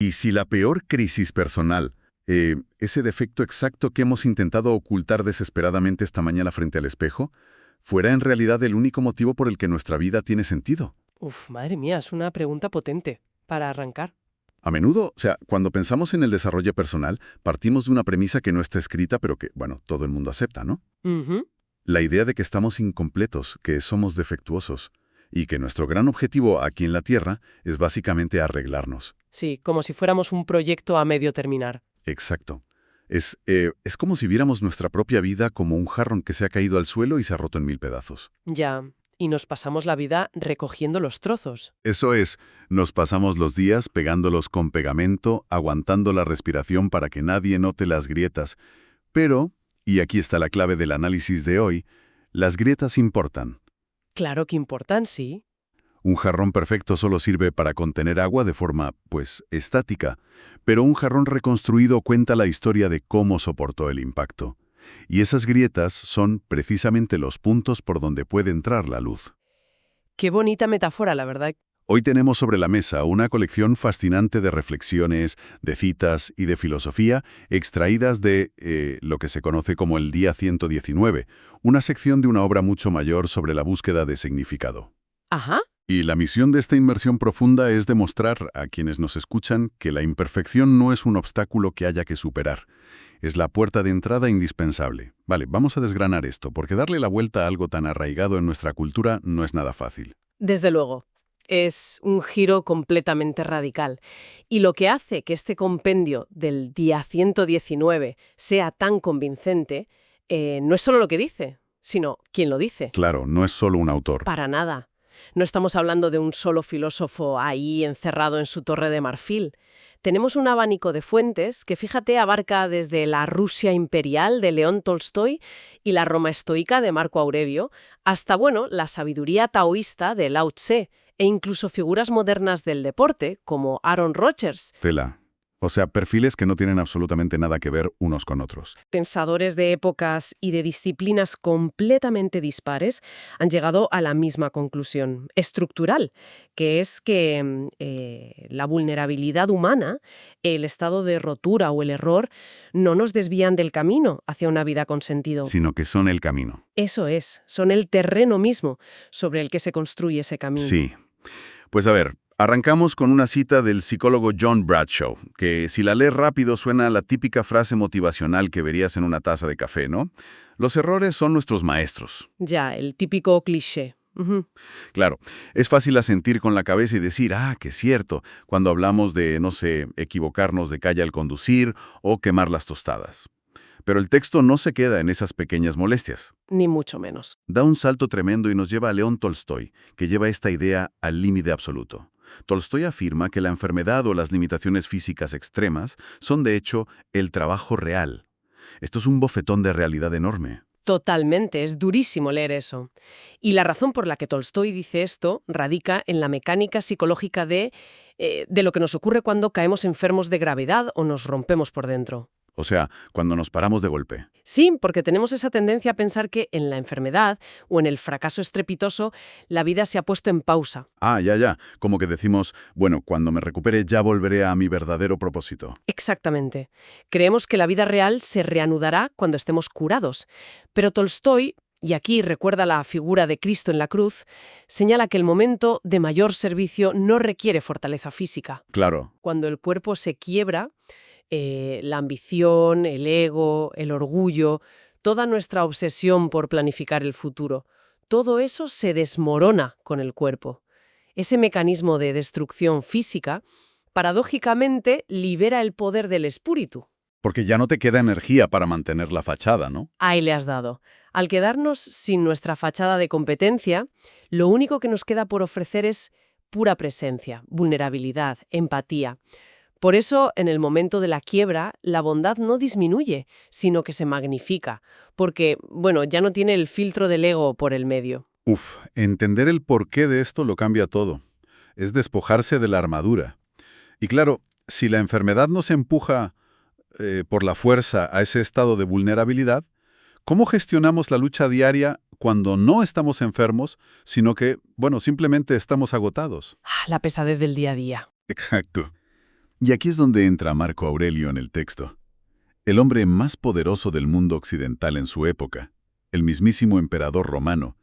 Y si la peor crisis personal, ese defecto exacto que hemos intentado ocultar desesperadamente esta mañana frente al espejo, fuera en realidad el único motivo por el que nuestra vida tiene sentido. Uf, madre mía, es una pregunta potente para arrancar. A menudo, cuando pensamos en el desarrollo personal, partimos de una premisa que no está escrita, pero que, bueno, todo el mundo acepta, ¿no? Ujú. La idea de que estamos incompletos, que somos defectuosos, y que nuestro gran objetivo aquí en la Tierra es básicamente arreglarnos. Sí, como si fuéramos un proyecto a medio terminar. Exacto. Es como si viéramos nuestra propia vida como un jarrón que se ha caído al suelo y se ha roto en 1000 pedazos. Ya, y nos pasamos la vida recogiendo los trozos. Eso es, nos pasamos los días pegándolos con pegamento, aguantando la respiración para que nadie note las grietas. Pero, y aquí está la clave del análisis de hoy, las grietas importan. Claro que importan, sí. Un jarrón perfecto solo sirve para contener agua de forma, estática, pero un jarrón reconstruido cuenta la historia de cómo soportó el impacto. Y esas grietas son precisamente los puntos por donde puede entrar la luz. Qué bonita metáfora, la verdad. Hoy tenemos sobre la mesa una colección fascinante de reflexiones, de citas y de filosofía extraídas de lo que se conoce como el Día 119, una sección de una obra mucho mayor sobre la búsqueda de significado. Ajá. Y la misión de esta inmersión profunda es demostrar a quienes nos escuchan que la imperfección no es un obstáculo que haya que superar. Es la puerta de entrada indispensable. Vale, vamos a desgranar esto, porque darle la vuelta a algo tan arraigado en nuestra cultura no es nada fácil. Desde luego. Es un giro completamente radical. Y lo que hace que este compendio del día 119 sea tan convincente no es solo lo que dice, sino quién lo dice. Claro, no es solo un autor. Para nada. No estamos hablando de un solo filósofo ahí encerrado en su torre de marfil. Tenemos un abanico de fuentes que, fíjate, abarca desde la Rusia imperial de León Tolstoy y la Roma estoica de Marco Aurelio, hasta, la sabiduría taoísta de Lao Tse, e incluso figuras modernas del deporte, como Aaron Rodgers. Tela. O sea, perfiles que no tienen absolutamente nada que ver unos con otros. Pensadores de épocas y de disciplinas completamente dispares han llegado a la misma conclusión estructural, que es que la vulnerabilidad humana, el estado de rotura o el error, no nos desvían del camino hacia una vida con sentido. Sino que son el camino. Eso es, son el terreno mismo sobre el que se construye ese camino. Sí. Pues a ver, arrancamos con una cita del psicólogo John Bradshaw, que si la lees rápido suena a la típica frase motivacional que verías en una taza de café, ¿no? Los errores son nuestros maestros. Ya, el típico cliché. Ujú. Claro, es fácil asentir con la cabeza y decir, que es cierto, cuando hablamos de, no sé, equivocarnos de calle al conducir o quemar las tostadas. Pero el texto no se queda en esas pequeñas molestias. Ni mucho menos. Da un salto tremendo y nos lleva a León Tolstoy, que lleva esta idea al límite absoluto. Tolstoy afirma que la enfermedad o las limitaciones físicas extremas son, de hecho, el trabajo real. Esto es un bofetón de realidad enorme. Totalmente, es durísimo leer eso. Y la razón por la que Tolstoy dice esto radica en la mecánica psicológica de lo que nos ocurre cuando caemos enfermos de gravedad o nos rompemos por dentro. O sea, cuando nos paramos de golpe. Sí, porque tenemos esa tendencia a pensar que en la enfermedad o en el fracaso estrepitoso la vida se ha puesto en pausa. Ya. Como que decimos, bueno, cuando me recupere ya volveré a mi verdadero propósito. Exactamente. Creemos que la vida real se reanudará cuando estemos curados. Pero Tolstoy, y aquí recuerda la figura de Cristo en la cruz, señala que el momento de mayor servicio no requiere fortaleza física. Claro. Cuando el cuerpo se quiebra, la ambición, el ego, el orgullo, toda nuestra obsesión por planificar el futuro, todo eso se desmorona con el cuerpo. Ese mecanismo de destrucción física, paradójicamente, libera el poder del espíritu. Porque ya no te queda energía para mantener la fachada, ¿no? Ahí le has dado. Al quedarnos sin nuestra fachada de competencia, lo único que nos queda por ofrecer es pura presencia, vulnerabilidad, empatía. Por eso, en el momento de la quiebra, la bondad no disminuye, sino que se magnifica, porque, ya no tiene el filtro del ego por el medio. Entender el porqué de esto lo cambia todo. Es despojarse de la armadura. Y claro, si la enfermedad nos empuja por la fuerza a ese estado de vulnerabilidad, ¿cómo gestionamos la lucha diaria cuando no estamos enfermos, sino que, simplemente estamos agotados? La pesadez del día a día. Exacto. Y aquí es donde entra Marco Aurelio en el texto. El hombre más poderoso del mundo occidental en su época, el mismísimo emperador romano,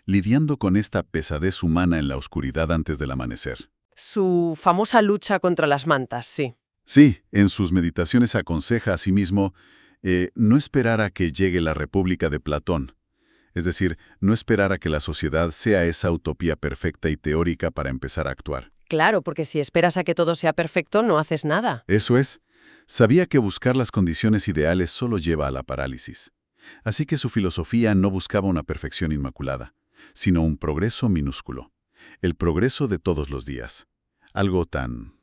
lidiando con esta pesadez humana en la oscuridad antes del amanecer. Su famosa lucha contra las mantas, sí. Sí, en sus meditaciones aconseja a sí mismo no esperar a que llegue la República de Platón, es decir, no esperar a que la sociedad sea esa utopía perfecta y teórica para empezar a actuar. Claro, porque si esperas a que todo sea perfecto, no haces nada. Eso es, sabía que buscar las condiciones ideales solo lleva a la parálisis. Así que su filosofía no buscaba una perfección inmaculada, sino un progreso minúsculo, el progreso de todos los días. Algo tan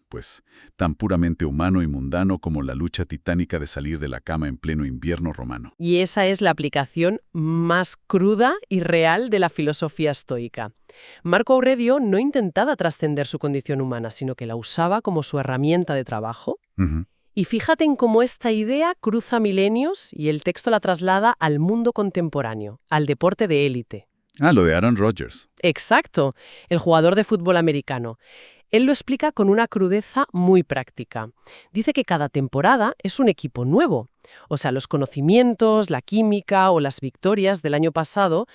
puramente humano y mundano como la lucha titánica de salir de la cama en pleno invierno romano. Y esa es la aplicación más cruda y real de la filosofía estoica. Marco Aurelio no intentaba trascender su condición humana, sino que la usaba como su herramienta de trabajo. Ujú. Y fíjate en cómo esta idea cruza milenios y el texto la traslada al mundo contemporáneo, al deporte de élite. Ah, lo de Aaron Rodgers. Exacto, el jugador de fútbol americano. Él lo explica con una crudeza muy práctica. Dice que cada temporada es un equipo nuevo. O sea, los conocimientos, la química o las victorias del año pasado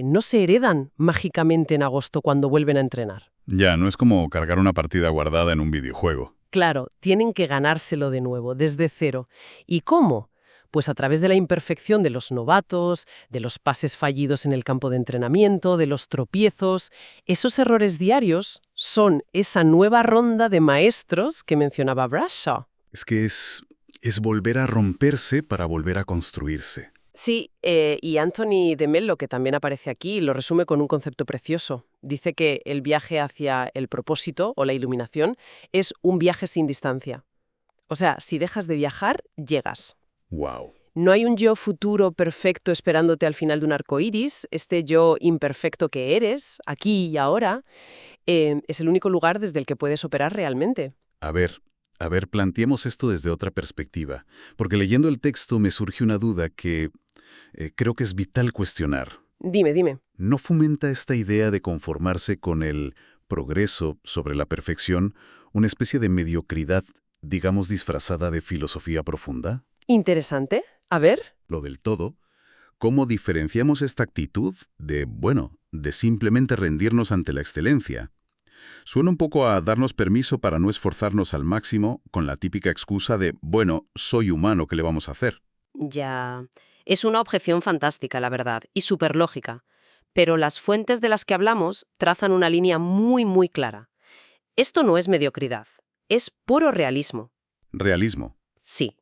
no se heredan mágicamente en agosto cuando vuelven a entrenar. Ya, no es como cargar una partida guardada en un videojuego. Claro, tienen que ganárselo de nuevo, desde cero. ¿Y cómo? Pues a través de la imperfección de los novatos, de los pases fallidos en el campo de entrenamiento, de los tropiezos. Esos errores diarios son esa nueva ronda de maestros que mencionaba Bradshaw. Es que es volver a romperse para volver a construirse. Sí, y Anthony de Mello, que también aparece aquí, lo resume con un concepto precioso. Dice que el viaje hacia el propósito o la iluminación es un viaje sin distancia. O sea, si dejas de viajar, llegas. ¡Wow! No hay un yo futuro perfecto esperándote al final de un arco iris. Este yo imperfecto que eres, aquí y ahora, es el único lugar desde el que puedes operar realmente. A ver, planteemos esto desde otra perspectiva, porque leyendo el texto me surge una duda que creo que es vital cuestionar. Dime. ¿No fomenta esta idea de conformarse con el progreso sobre la perfección una especie de mediocridad, digamos, disfrazada de filosofía profunda? Interesante. A ver. Lo del todo, ¿cómo diferenciamos esta actitud de simplemente rendirnos ante la excelencia? Suena un poco a darnos permiso para no esforzarnos al máximo con la típica excusa de, soy humano, ¿qué le vamos a hacer? Ya. Es una objeción fantástica, la verdad, y súper lógica. Pero las fuentes de las que hablamos trazan una línea muy, muy clara. Esto no es mediocridad, es puro realismo. Realismo. Sí.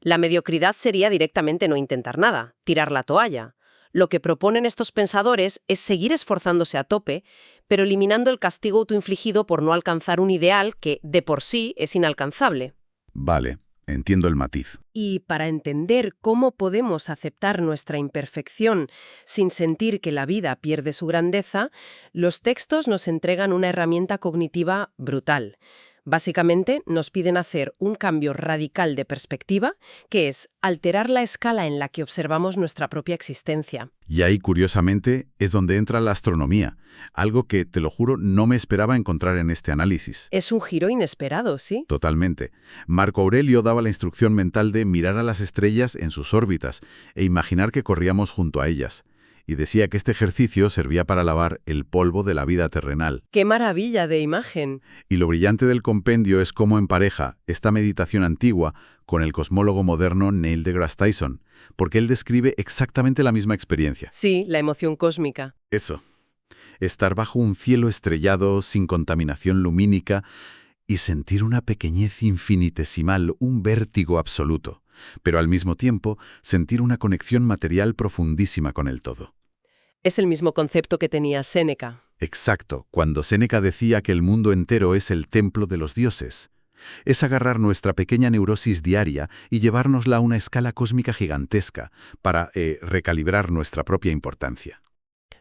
La mediocridad sería directamente no intentar nada, tirar la toalla. Lo que proponen estos pensadores es seguir esforzándose a tope, pero eliminando el castigo autoinfligido por no alcanzar un ideal que, de por sí, es inalcanzable. Vale, entiendo el matiz. Y para entender cómo podemos aceptar nuestra imperfección sin sentir que la vida pierde su grandeza, los textos nos entregan una herramienta cognitiva brutal. Básicamente, nos piden hacer un cambio radical de perspectiva, que es alterar la escala en la que observamos nuestra propia existencia. Y ahí, curiosamente, es donde entra la astronomía, algo que, te lo juro, no me esperaba encontrar en este análisis. Es un giro inesperado, ¿sí? Totalmente. Marco Aurelio daba la instrucción mental de mirar a las estrellas en sus órbitas e imaginar que corríamos junto a ellas. Y decía que este ejercicio servía para lavar el polvo de la vida terrenal. ¡Qué maravilla de imagen! Y lo brillante del compendio es cómo empareja esta meditación antigua con el cosmólogo moderno Neil deGrasse Tyson, porque él describe exactamente la misma experiencia. Sí, la emoción cósmica. Eso. Estar bajo un cielo estrellado, sin contaminación lumínica, y sentir una pequeñez infinitesimal, un vértigo absoluto, pero al mismo tiempo sentir una conexión material profundísima con el todo. Es el mismo concepto que tenía Séneca. Exacto, cuando Séneca decía que el mundo entero es el templo de los dioses. Es agarrar nuestra pequeña neurosis diaria y llevárnosla a una escala cósmica gigantesca para recalibrar nuestra propia importancia.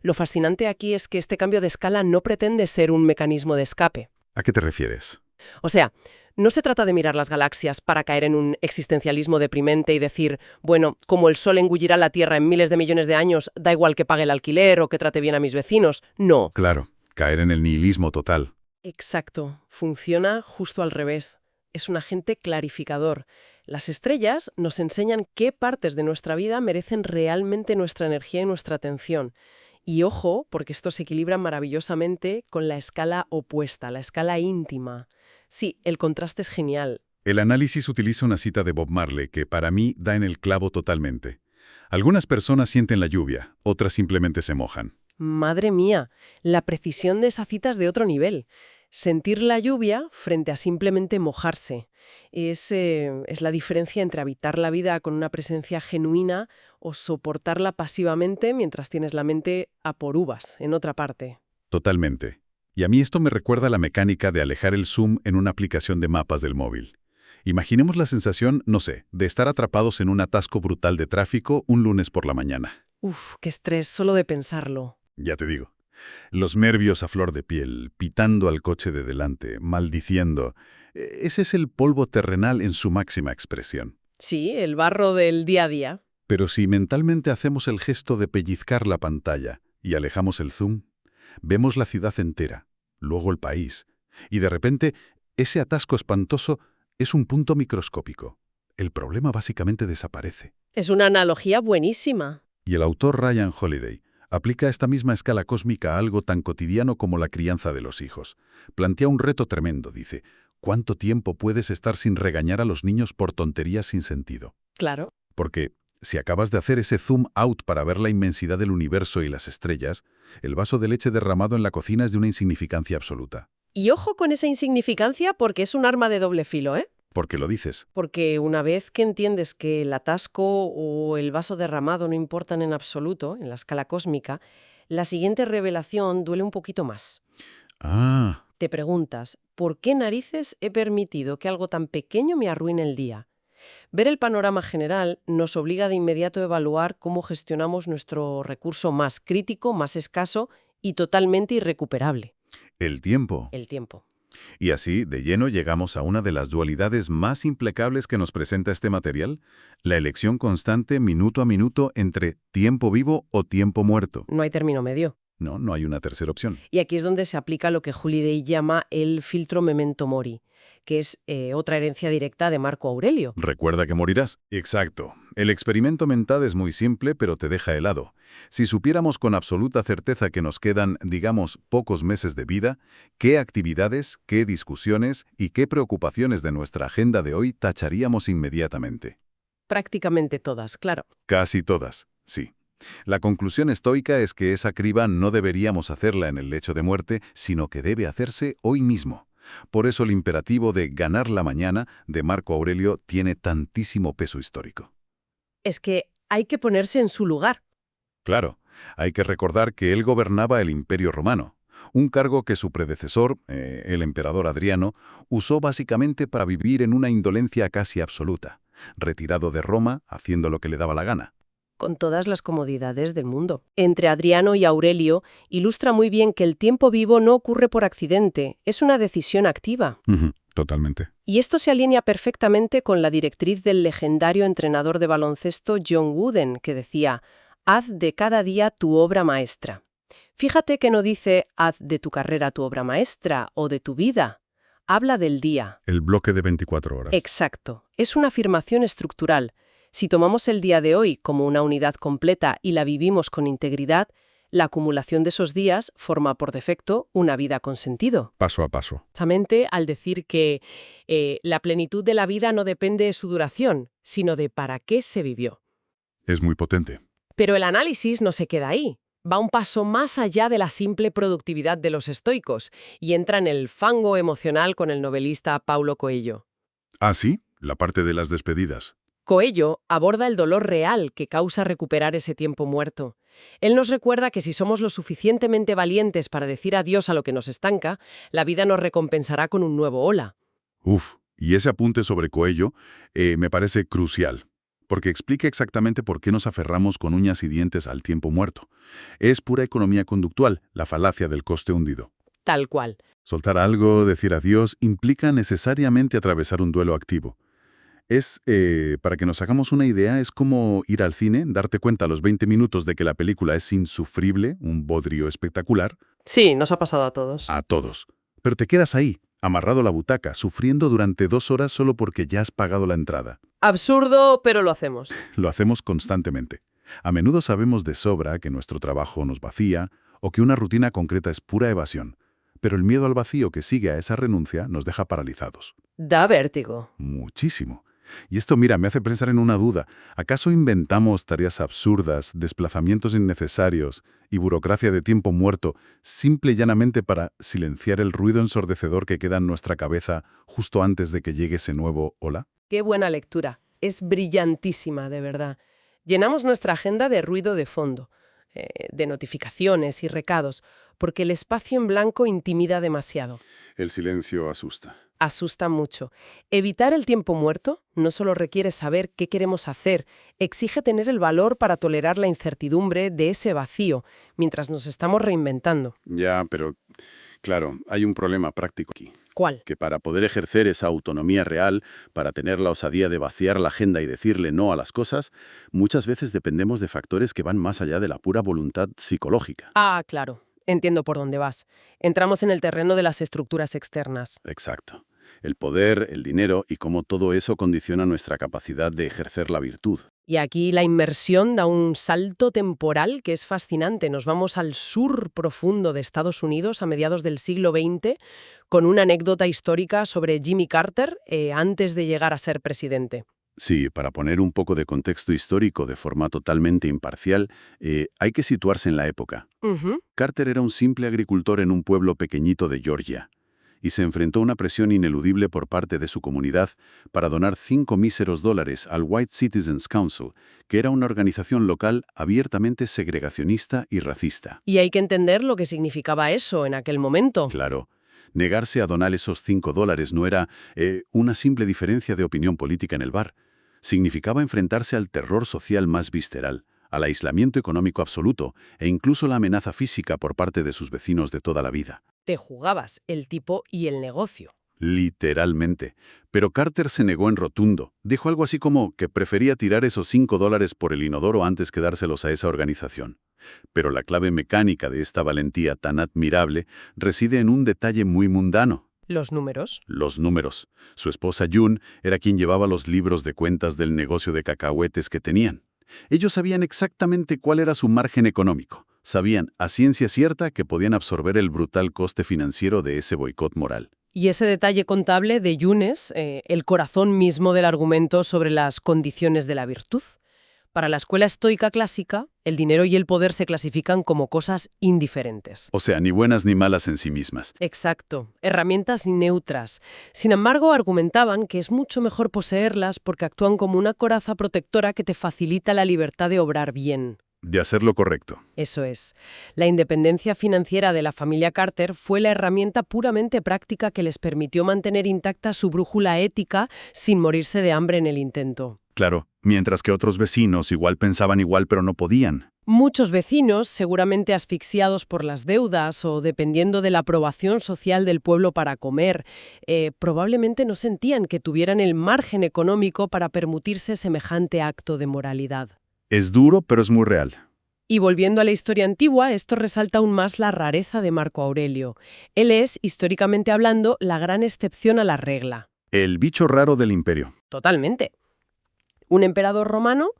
Lo fascinante aquí es que este cambio de escala no pretende ser un mecanismo de escape. ¿A qué te refieres? O sea, no se trata de mirar las galaxias para caer en un existencialismo deprimente y decir, bueno, como el Sol engullirá la Tierra en miles de millones de años, da igual que pague el alquiler o que trate bien a mis vecinos. No. Claro, caer en el nihilismo total. Exacto. Funciona justo al revés. es un agente clarificador. Las estrellas nos enseñan qué partes de nuestra vida merecen realmente nuestra energía y nuestra atención. Y ojo, porque esto se equilibra maravillosamente con la escala opuesta, la escala íntima. Sí, el contraste es genial. El análisis utiliza una cita de Bob Marley que para mí da en el clavo totalmente. Algunas personas sienten la lluvia, otras simplemente se mojan. Madre mía, la precisión de esa cita es de otro nivel. Sentir la lluvia frente a simplemente mojarse. Es la diferencia entre habitar la vida con una presencia genuina o soportarla pasivamente mientras tienes la mente a por uvas, en otra parte. Totalmente. Y a mí esto me recuerda la mecánica de alejar el zoom en una aplicación de mapas del móvil. Imaginemos la sensación, no sé, de estar atrapados en un atasco brutal de tráfico un lunes por la mañana. Uf, qué estrés solo de pensarlo. Ya te digo. Los nervios a flor de piel, pitando al coche de delante, maldiciendo. Ese es el polvo terrenal en su máxima expresión. Sí, el barro del día a día. Pero si mentalmente hacemos el gesto de pellizcar la pantalla y alejamos el zoom, vemos la ciudad entera, luego el país, y de repente ese atasco espantoso es un punto microscópico. El problema básicamente desaparece. Es una analogía buenísima. Y el autor Ryan Holiday aplica esta misma escala cósmica a algo tan cotidiano como la crianza de los hijos. Plantea un reto tremendo, dice. ¿Cuánto tiempo puedes estar sin regañar a los niños por tonterías sin sentido? Claro. Porque si acabas de hacer ese zoom out para ver la inmensidad del universo y las estrellas, el vaso de leche derramado en la cocina es de una insignificancia absoluta. Y ojo con esa insignificancia porque es un arma de doble filo, ¿eh? ¿Por qué lo dices? Porque una vez que entiendes que el atasco o el vaso derramado no importan en absoluto, en la escala cósmica, la siguiente revelación duele un poquito más. Ah, Te preguntas, ¿por qué narices he permitido que algo tan pequeño me arruine el día? Ver el panorama general nos obliga de inmediato a evaluar cómo gestionamos nuestro recurso más crítico, más escaso y totalmente irrecuperable, el tiempo. el tiempo. Y así, de lleno, llegamos a una de las dualidades más implacables que nos presenta este material, la elección constante minuto a minuto entre tiempo vivo o tiempo muerto. No hay término medio. No hay una tercera opción. Y aquí es donde se aplica lo que Holiday llama el filtro memento mori, que es otra herencia directa de Marco Aurelio. ¿Recuerda que morirás? Exacto. El experimento mental es muy simple, pero te deja helado. Si supiéramos con absoluta certeza que nos quedan, digamos, pocos meses de vida, ¿qué actividades, qué discusiones y qué preocupaciones de nuestra agenda de hoy tacharíamos inmediatamente? Prácticamente todas, claro. Casi todas, sí. La conclusión estoica es que esa criba no deberíamos hacerla en el lecho de muerte, sino que debe hacerse hoy mismo. Por eso el imperativo de ganar la mañana de Marco Aurelio tiene tantísimo peso histórico. Es que hay que ponerse en su lugar. Claro, hay que recordar que él gobernaba el Imperio Romano, un cargo que su predecesor, el emperador Adriano, usó básicamente para vivir en una indolencia casi absoluta, retirado de Roma haciendo lo que le daba la gana. Con todas las comodidades del mundo. Entre Adriano y Aurelio ilustra muy bien que el tiempo vivo no ocurre por accidente, es una decisión activa. Totalmente. Y esto se alinea perfectamente con la directriz del legendario entrenador de baloncesto John Wooden, que decía, haz de cada día tu obra maestra. Fíjate que no dice, haz de tu carrera tu obra maestra o de tu vida. Habla del día. El bloque de 24 horas. Exacto. Es una afirmación estructural. Si tomamos el día de hoy como una unidad completa y la vivimos con integridad, la acumulación de esos días forma por defecto una vida con sentido. Paso a paso. Precisamente al decir que la plenitud de la vida no depende de su duración, sino de para qué se vivió. Es muy potente. Pero el análisis no se queda ahí. Va un paso más allá de la simple productividad de los estoicos y entra en el fango emocional con el novelista Paulo Coelho. Ah, sí, la parte de las despedidas. Coelho aborda el dolor real que causa recuperar ese tiempo muerto. Él nos recuerda que si somos lo suficientemente valientes para decir adiós a lo que nos estanca, la vida nos recompensará con un nuevo hola. Y ese apunte sobre Coelho me parece crucial, porque explica exactamente por qué nos aferramos con uñas y dientes al tiempo muerto. Es pura economía conductual, la falacia del coste hundido. Tal cual. Soltar algo, decir adiós, implica necesariamente atravesar un duelo activo. Para que nos hagamos una idea, es como ir al cine, darte cuenta a los 20 minutos de que la película es insufrible, un bodrio espectacular, Sí, nos ha pasado a todos. a todos. Pero te quedas ahí, amarrado a la butaca, sufriendo durante 2 horas solo porque ya has pagado la entrada. Absurdo, pero lo hacemos. Lo hacemos constantemente. A menudo sabemos de sobra que nuestro trabajo nos vacía o que una rutina concreta es pura evasión, pero el miedo al vacío que sigue a esa renuncia nos deja paralizados. Da vértigo. Muchísimo. Y esto, mira, me hace pensar en una duda. ¿Acaso inventamos tareas absurdas, desplazamientos innecesarios y burocracia de tiempo muerto simple y llanamente para silenciar el ruido ensordecedor que queda en nuestra cabeza justo antes de que llegue ese nuevo hola? Qué buena lectura. Es brillantísima, de verdad. Llenamos nuestra agenda de ruido de fondo, de notificaciones y recados, porque el espacio en blanco intimida demasiado. El silencio asusta. Asusta mucho. Evitar el tiempo muerto no solo requiere saber qué queremos hacer, exige tener el valor para tolerar la incertidumbre de ese vacío mientras nos estamos reinventando. Ya, pero claro, hay un problema práctico aquí. ¿Cuál? Que para poder ejercer esa autonomía real, para tener la osadía de vaciar la agenda y decirle no a las cosas, muchas veces dependemos de factores que van más allá de la pura voluntad psicológica. Ah, claro. Entiendo por dónde vas. Entramos en el terreno de las estructuras externas. Exacto. El poder, el dinero y cómo todo eso condiciona nuestra capacidad de ejercer la virtud. Y aquí la inmersión da un salto temporal que es fascinante. Nos vamos al sur profundo de Estados Unidos a mediados del siglo XX con una anécdota histórica sobre Jimmy Carter antes de llegar a ser presidente. Sí, para poner un poco de contexto histórico de forma totalmente imparcial, hay que situarse en la época. Ujú. Carter era un simple agricultor en un pueblo pequeñito de Georgia, y se enfrentó a una presión ineludible por parte de su comunidad para donar 5 míseros dólares al White Citizens Council, que era una organización local abiertamente segregacionista y racista. Y hay que entender lo que significaba eso en aquel momento. Claro, negarse a donar esos 5 dólares no era una simple diferencia de opinión política en el bar. Significaba enfrentarse al terror social más visceral, al aislamiento económico absoluto e incluso la amenaza física por parte de sus vecinos de toda la vida. Te jugabas el tipo y el negocio. Literalmente. Pero Carter se negó en rotundo. Dijo algo así como que prefería tirar esos 5 dólares por el inodoro antes que dárselos a esa organización. Pero la clave mecánica de esta valentía tan admirable reside en un detalle muy mundano. Los números. Los números. Su esposa June era quien llevaba los libros de cuentas del negocio de cacahuetes que tenían. Ellos sabían exactamente cuál era su margen económico. Sabían a ciencia cierta que podían absorber el brutal coste financiero de ese boicot moral. Y ese detalle contable de Yunes, el corazón mismo del argumento sobre las condiciones de la virtud. Para la escuela estoica clásica, el dinero y el poder se clasifican como cosas indiferentes. O sea, ni buenas ni malas en sí mismas. Exacto, herramientas neutras. Sin embargo, argumentaban que es mucho mejor poseerlas porque actúan como una coraza protectora que te facilita la libertad de obrar bien. De hacer lo correcto. Eso es. La independencia financiera de la familia Carter fue la herramienta puramente práctica que les permitió mantener intacta su brújula ética sin morirse de hambre en el intento. Claro, mientras que otros vecinos igual pensaban igual pero no podían. Muchos vecinos, seguramente asfixiados por las deudas o dependiendo de la aprobación social del pueblo para comer, probablemente no sentían que tuvieran el margen económico para permitirse semejante acto de moralidad. Es duro, pero es muy real. Y volviendo a la historia antigua, esto resalta aún más la rareza de Marco Aurelio. Él es, históricamente hablando, la gran excepción a la regla. El bicho raro del imperio. Totalmente. Un emperador romano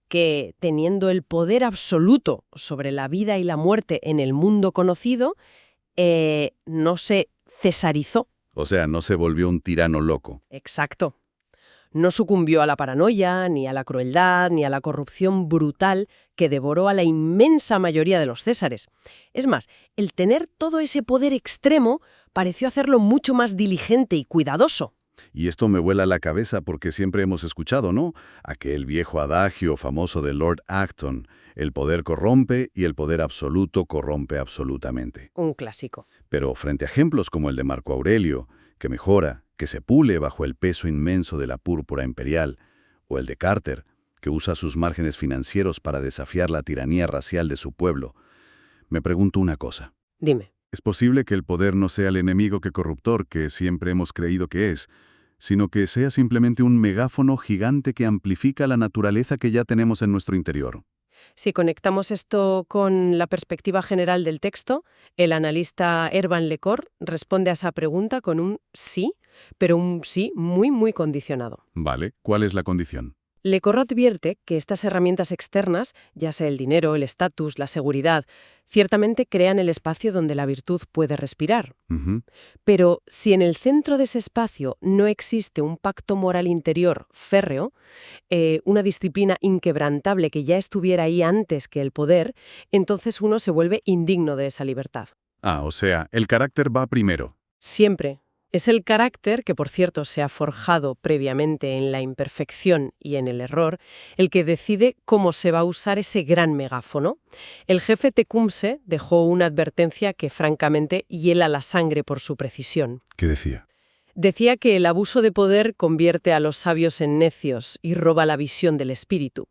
que, teniendo el poder absoluto sobre la vida y la muerte en el mundo conocido, no se cesarizó. O sea, no se volvió un tirano loco. Exacto. No sucumbió a la paranoia, ni a la crueldad, ni a la corrupción brutal que devoró a la inmensa mayoría de los césares. Es más, el tener todo ese poder extremo pareció hacerlo mucho más diligente y cuidadoso. Y esto me vuela la cabeza porque siempre hemos escuchado, ¿no? Aquel viejo adagio famoso de Lord Acton, el poder corrompe y el poder absoluto corrompe absolutamente. Un clásico. Pero frente a ejemplos como el de Marco Aurelio, que mejora, que se pule bajo el peso inmenso de la púrpura imperial, o el de Carter, que usa sus márgenes financieros para desafiar la tiranía racial de su pueblo, me pregunto una cosa. Dime. ¿Es posible que el poder no sea el enemigo que corruptor que siempre hemos creído que es, sino que sea simplemente un megáfono gigante que amplifica la naturaleza que ya tenemos en nuestro interior? Si conectamos esto con la perspectiva general del texto, el analista Hervan Lecor responde a esa pregunta con un sí, pero un sí muy, muy condicionado. Vale, ¿cuál es la condición? Lecor advierte que estas herramientas externas, ya sea el dinero, el estatus, la seguridad, ciertamente crean el espacio donde la virtud puede respirar. Ujú. Pero si en el centro de ese espacio no existe un pacto moral interior férreo, una disciplina inquebrantable que ya estuviera ahí antes que el poder, entonces uno se vuelve indigno de esa libertad. Ah, o sea, el carácter va primero. Siempre. Es el carácter, que por cierto se ha forjado previamente en la imperfección y en el error, el que decide cómo se va a usar ese gran megáfono. El jefe Tecumseh dejó una advertencia que francamente hiela la sangre por su precisión. ¿Qué decía? Decía que el abuso de poder convierte a los sabios en necios y roba la visión del espíritu.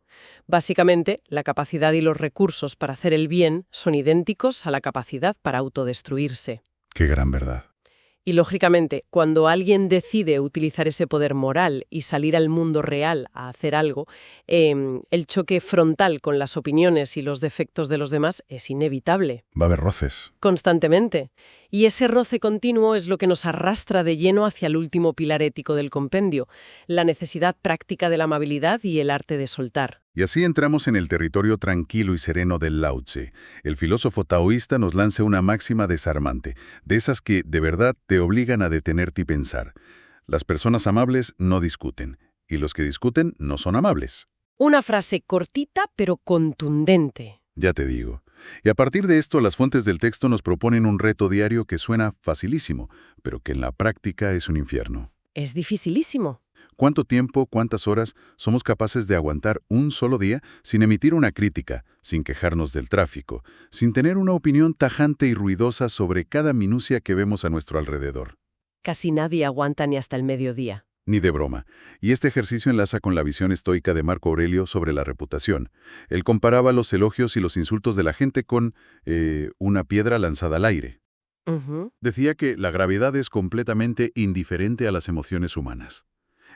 Básicamente, la capacidad y los recursos para hacer el bien son idénticos a la capacidad para autodestruirse. Qué gran verdad. Y lógicamente, cuando alguien decide utilizar ese poder moral y salir al mundo real a hacer algo, el choque frontal con las opiniones y los defectos de los demás es inevitable. Va a haber roces. Constantemente. Y ese roce continuo es lo que nos arrastra de lleno hacia el último pilar ético del compendio, la necesidad práctica de la amabilidad y el arte de soltar. Y así entramos en el territorio tranquilo y sereno del Lao Tse. El filósofo taoísta nos lanza una máxima desarmante, de esas que de verdad te obligan a detenerte y pensar. Las personas amables no discuten, y los que discuten no son amables. Una frase cortita pero contundente. Ya te digo. Y a partir de esto, las fuentes del texto nos proponen un reto diario que suena facilísimo, pero que en la práctica es un infierno. Es dificilísimo. ¿Cuánto tiempo, cuántas horas somos capaces de aguantar un solo día sin emitir una crítica, sin quejarnos del tráfico, sin tener una opinión tajante y ruidosa sobre cada minucia que vemos a nuestro alrededor? Casi nadie aguanta ni hasta el mediodía. Ni de broma. Y este ejercicio enlaza con la visión estoica de Marco Aurelio sobre la reputación. Él comparaba los elogios y los insultos de la gente con una piedra lanzada al aire. Ujú. Decía que la gravedad es completamente indiferente a las emociones humanas.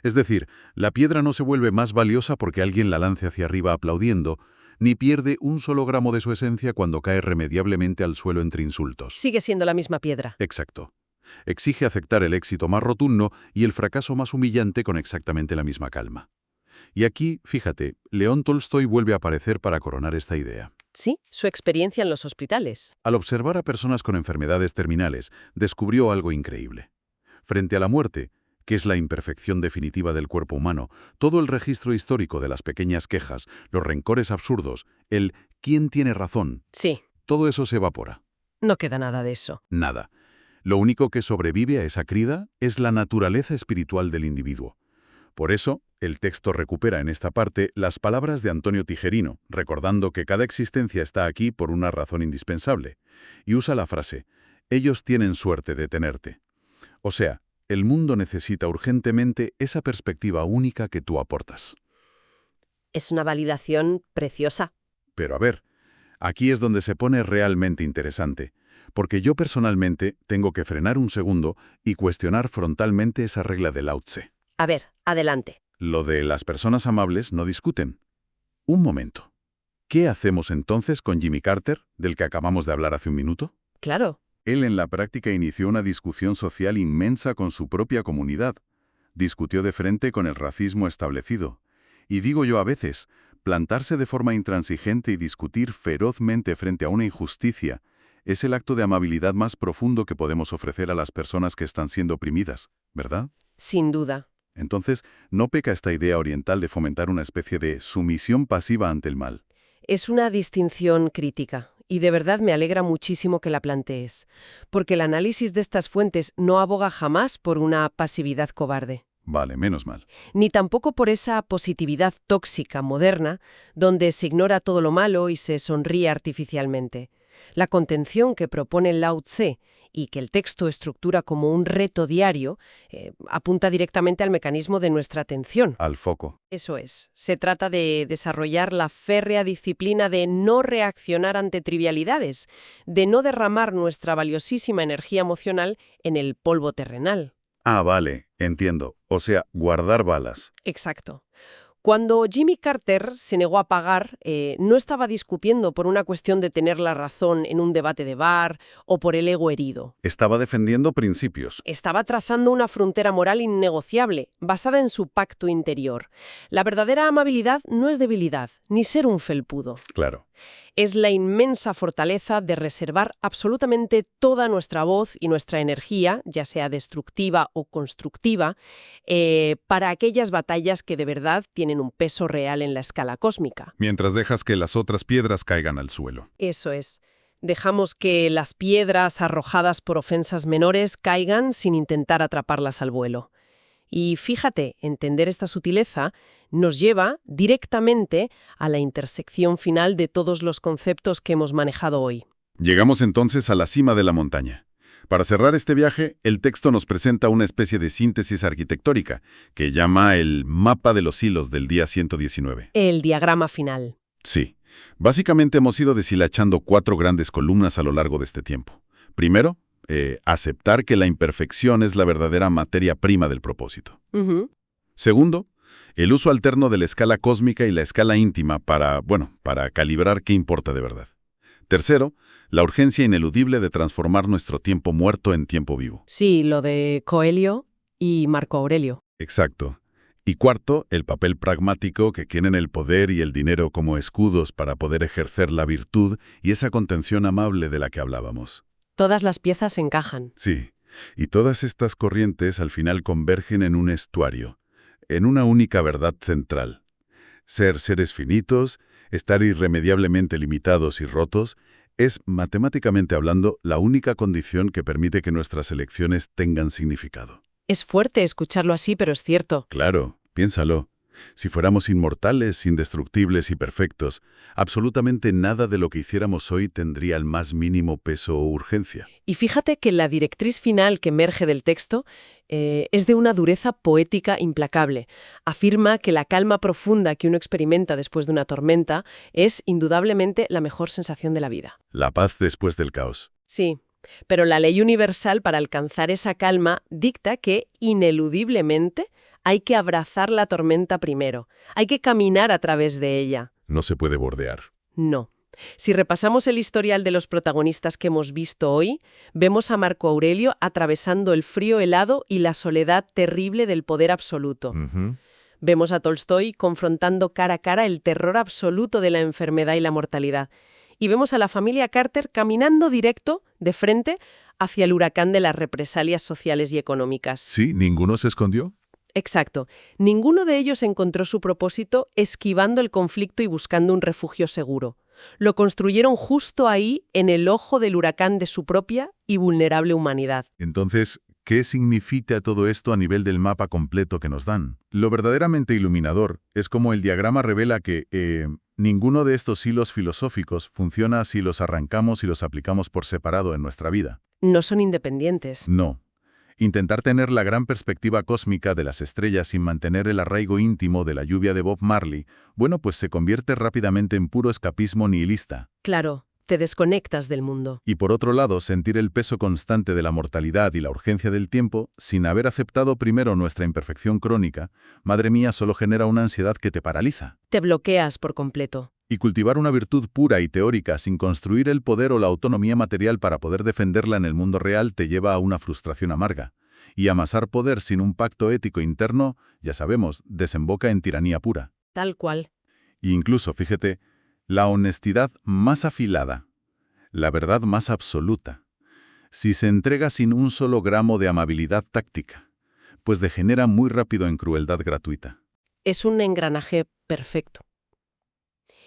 Es decir, la piedra no se vuelve más valiosa porque alguien la lance hacia arriba aplaudiendo, ni pierde un solo gramo de su esencia cuando cae irremediablemente al suelo entre insultos. Sigue siendo la misma piedra. Exacto. Exige aceptar el éxito más rotundo y el fracaso más humillante con exactamente la misma calma. Y aquí, fíjate, León Tolstoy vuelve a aparecer para coronar esta idea. Sí, su experiencia en los hospitales. Al observar a personas con enfermedades terminales, descubrió algo increíble. Frente a la muerte, que es la imperfección definitiva del cuerpo humano, todo el registro histórico de las pequeñas quejas, los rencores absurdos, el ¿quién tiene razón?, Sí, todo eso se evapora. no queda nada de eso. Nada. Lo único que sobrevive a esa crida es la naturaleza espiritual del individuo. Por eso, el texto recupera en esta parte las palabras de Antonio Tijerino, recordando que cada existencia está aquí por una razón indispensable, y usa la frase, ellos tienen suerte de tenerte. O sea, el mundo necesita urgentemente esa perspectiva única que tú aportas. Es una validación preciosa. Pero a ver, aquí es donde se pone realmente interesante, porque yo personalmente tengo que frenar un segundo y cuestionar frontalmente esa regla de Lao Tse. A ver, adelante. Lo de las personas amables no discuten. Un momento. ¿Qué hacemos entonces con Jimmy Carter, del que acabamos de hablar hace un minuto? Claro. Él en la práctica inició una discusión social inmensa con su propia comunidad. Discutió de frente con el racismo establecido. Y digo yo a veces, plantarse de forma intransigente y discutir ferozmente frente a una injusticia es el acto de amabilidad más profundo que podemos ofrecer a las personas que están siendo oprimidas, ¿verdad? Sin duda. Entonces, ¿no peca esta idea oriental de fomentar una especie de sumisión pasiva ante el mal? Es una distinción crítica, y de verdad me alegra muchísimo que la plantees, porque el análisis de estas fuentes no aboga jamás por una pasividad cobarde, Vale, menos mal. ni tampoco por esa positividad tóxica moderna, donde se ignora todo lo malo y se sonríe artificialmente. La contención que propone Lao Tse y que el texto estructura como un reto diario, apunta directamente al mecanismo de nuestra atención. Al foco. Eso es. Se trata de desarrollar la férrea disciplina de no reaccionar ante trivialidades, de no derramar nuestra valiosísima energía emocional en el polvo terrenal. Ah, vale, entiendo. O sea, guardar balas. Exacto. Cuando Jimmy Carter se negó a pagar, no estaba discutiendo por una cuestión de tener la razón en un debate de bar o por el ego herido. Estaba defendiendo principios. Estaba trazando una frontera moral innegociable, basada en su pacto interior. La verdadera amabilidad no es debilidad, ni ser un felpudo. Claro. Es la inmensa fortaleza de reservar absolutamente toda nuestra voz y nuestra energía, ya sea destructiva o constructiva, para aquellas batallas que de verdad tienen un peso real en la escala cósmica. Mientras dejas que las otras piedras caigan al suelo. Eso es. Dejamos que las piedras arrojadas por ofensas menores caigan sin intentar atraparlas al vuelo. Y fíjate, entender esta sutileza nos lleva directamente a la intersección final de todos los conceptos que hemos manejado hoy. Llegamos entonces a la cima de la montaña. Para cerrar este viaje, el texto nos presenta una especie de síntesis arquitectónica que llama el mapa de los hilos del día 119. El diagrama final. Sí. Básicamente hemos ido deshilachando 4 grandes columnas a lo largo de este tiempo. Primero, aceptar que la imperfección es la verdadera materia prima del propósito. Segundo, el uso alterno de la escala cósmica y la escala íntima para calibrar qué importa de verdad. Tercero, la urgencia ineludible de transformar nuestro tiempo muerto en tiempo vivo. Sí, lo de Coelho y Marco Aurelio. Exacto. Y cuarto, el papel pragmático que tienen el poder y el dinero como escudos para poder ejercer la virtud y esa contención amable de la que hablábamos. Todas las piezas encajan. Sí, y todas estas corrientes al final convergen en un estuario, en una única verdad central. Ser seres finitos, estar irremediablemente limitados y rotos, es, matemáticamente hablando, la única condición que permite que nuestras elecciones tengan significado. Es fuerte escucharlo así, pero es cierto. Claro, piénsalo. Si fuéramos inmortales, indestructibles y perfectos, absolutamente nada de lo que hiciéramos hoy tendría el más mínimo peso o urgencia. Y fíjate que la directriz final que emerge del texto es de una dureza poética implacable. Afirma que la calma profunda que uno experimenta después de una tormenta es indudablemente la mejor sensación de la vida. La paz después del caos. Sí, pero la ley universal para alcanzar esa calma dicta que, ineludiblemente, hay que abrazar la tormenta primero. Hay que caminar a través de ella. No se puede bordear. No. Si repasamos el historial de los protagonistas que hemos visto hoy, vemos a Marco Aurelio atravesando el frío helado y la soledad terrible del poder absoluto. Vemos a Tolstói confrontando cara a cara el terror absoluto de la enfermedad y la mortalidad. Y vemos a la familia Carter caminando directo, de frente, hacia el huracán de las represalias sociales y económicas. ¿Sí? ¿Ninguno se escondió? Exacto. Ninguno de ellos encontró su propósito esquivando el conflicto y buscando un refugio seguro. Lo construyeron justo ahí, en el ojo del huracán de su propia y vulnerable humanidad. Entonces, ¿qué significa todo esto a nivel del mapa completo que nos dan? Lo verdaderamente iluminador es como el diagrama revela que ninguno de estos hilos filosóficos funciona si los arrancamos y los aplicamos por separado en nuestra vida. No son independientes. No. Intentar tener la gran perspectiva cósmica de las estrellas sin mantener el arraigo íntimo de la lluvia de Bob Marley, pues se convierte rápidamente en puro escapismo nihilista. Claro, te desconectas del mundo. Y por otro lado, sentir el peso constante de la mortalidad y la urgencia del tiempo, sin haber aceptado primero nuestra imperfección crónica, madre mía, solo genera una ansiedad que te paraliza. Te bloqueas por completo. Y cultivar una virtud pura y teórica sin construir el poder o la autonomía material para poder defenderla en el mundo real te lleva a una frustración amarga. Y amasar poder sin un pacto ético interno, ya sabemos, desemboca en tiranía pura. Tal cual. E incluso, fíjate, la honestidad más afilada, la verdad más absoluta, si se entrega sin un solo gramo de amabilidad táctica, pues degenera muy rápido en crueldad gratuita. Es un engranaje perfecto.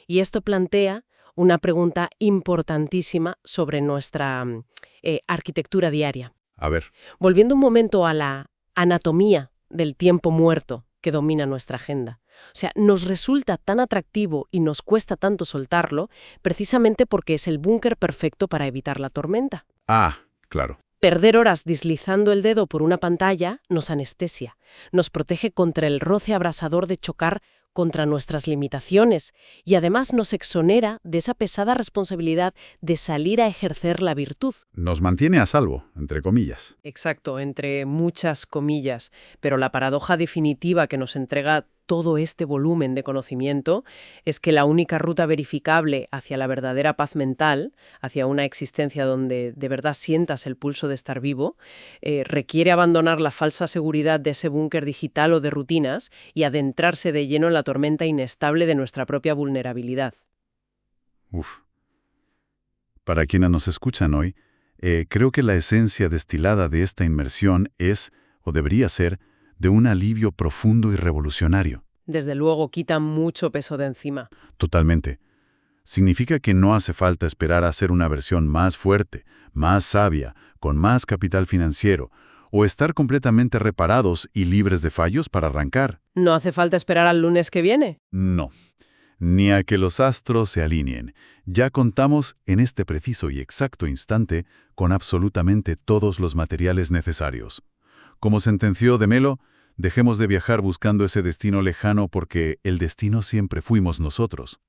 Y esto plantea una pregunta importantísima sobre nuestra arquitectura diaria. A ver. Volviendo un momento a la anatomía del tiempo muerto que domina nuestra agenda. O sea, nos resulta tan atractivo y nos cuesta tanto soltarlo precisamente porque es el búnker perfecto para evitar la tormenta. Ah, claro. Perder horas deslizando el dedo por una pantalla nos anestesia, nos protege contra el roce abrasador de chocar contra nuestras limitaciones y además nos exonera de esa pesada responsabilidad de salir a ejercer la virtud. Nos mantiene a salvo, entre comillas. Exacto, entre muchas comillas, pero la paradoja definitiva que nos entrega todo este volumen de conocimiento es que la única ruta verificable hacia la verdadera paz mental, hacia una existencia donde de verdad sientas el pulso de estar vivo, requiere abandonar la falsa seguridad de ese búnker digital o de rutinas y adentrarse de lleno en la tormenta inestable de nuestra propia vulnerabilidad. Uf. Para quienes nos escuchan hoy, creo que la esencia destilada de esta inmersión es, o debería ser, de un alivio profundo y revolucionario. Desde luego quita mucho peso de encima. Totalmente. Significa que no hace falta esperar a ser una versión más fuerte, más sabia, con más capital financiero, o estar completamente reparados y libres de fallos para arrancar. ¿No hace falta esperar al lunes que viene? No. Ni a que los astros se alineen. Ya contamos en este preciso y exacto instante con absolutamente todos los materiales necesarios. Como sentenció de Melo, dejemos de viajar buscando ese destino lejano porque el destino siempre fuimos nosotros.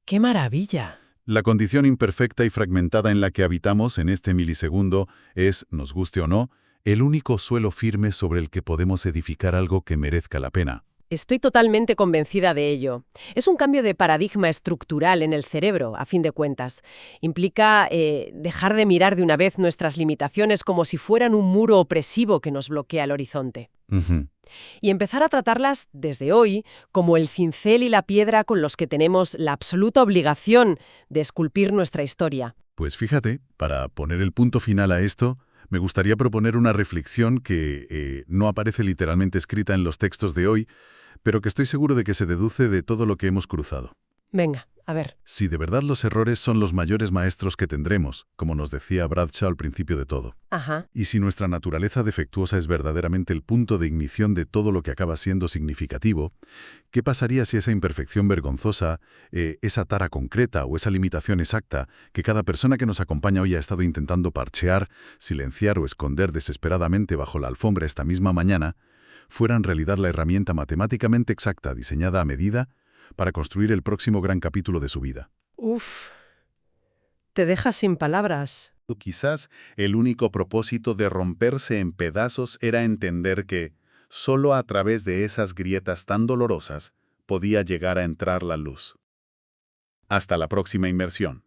¡Qué maravilla! La condición imperfecta y fragmentada en la que habitamos en este milisegundo es, nos guste o no, el único suelo firme sobre el que podemos edificar algo que merezca la pena. Estoy totalmente convencida de ello. Es un cambio de paradigma estructural en el cerebro, a fin de cuentas. Implica dejar de mirar de una vez nuestras limitaciones como si fueran un muro opresivo que nos bloquea el horizonte. Y empezar a tratarlas desde hoy como el cincel y la piedra con los que tenemos la absoluta obligación de esculpir nuestra historia. Pues fíjate, para poner el punto final a esto, me gustaría proponer una reflexión que no aparece literalmente escrita en los textos de hoy, pero que estoy seguro de que se deduce de todo lo que hemos cruzado. Venga, a ver. Si de verdad los errores son los mayores maestros que tendremos, como nos decía Bradshaw al principio de todo, Ajá. y si nuestra naturaleza defectuosa es verdaderamente el punto de ignición de todo lo que acaba siendo significativo, ¿qué pasaría si esa imperfección vergonzosa, esa tara concreta o esa limitación exacta que cada persona que nos acompaña hoy ha estado intentando parchear, silenciar o esconder desesperadamente bajo la alfombra esta misma mañana, fuera en realidad la herramienta matemáticamente exacta diseñada a medida para construir el próximo gran capítulo de su vida? Uf. Te dejas sin palabras. Quizás el único propósito de romperse en pedazos era entender que solo a través de esas grietas tan dolorosas podía llegar a entrar la luz. Hasta la próxima inmersión.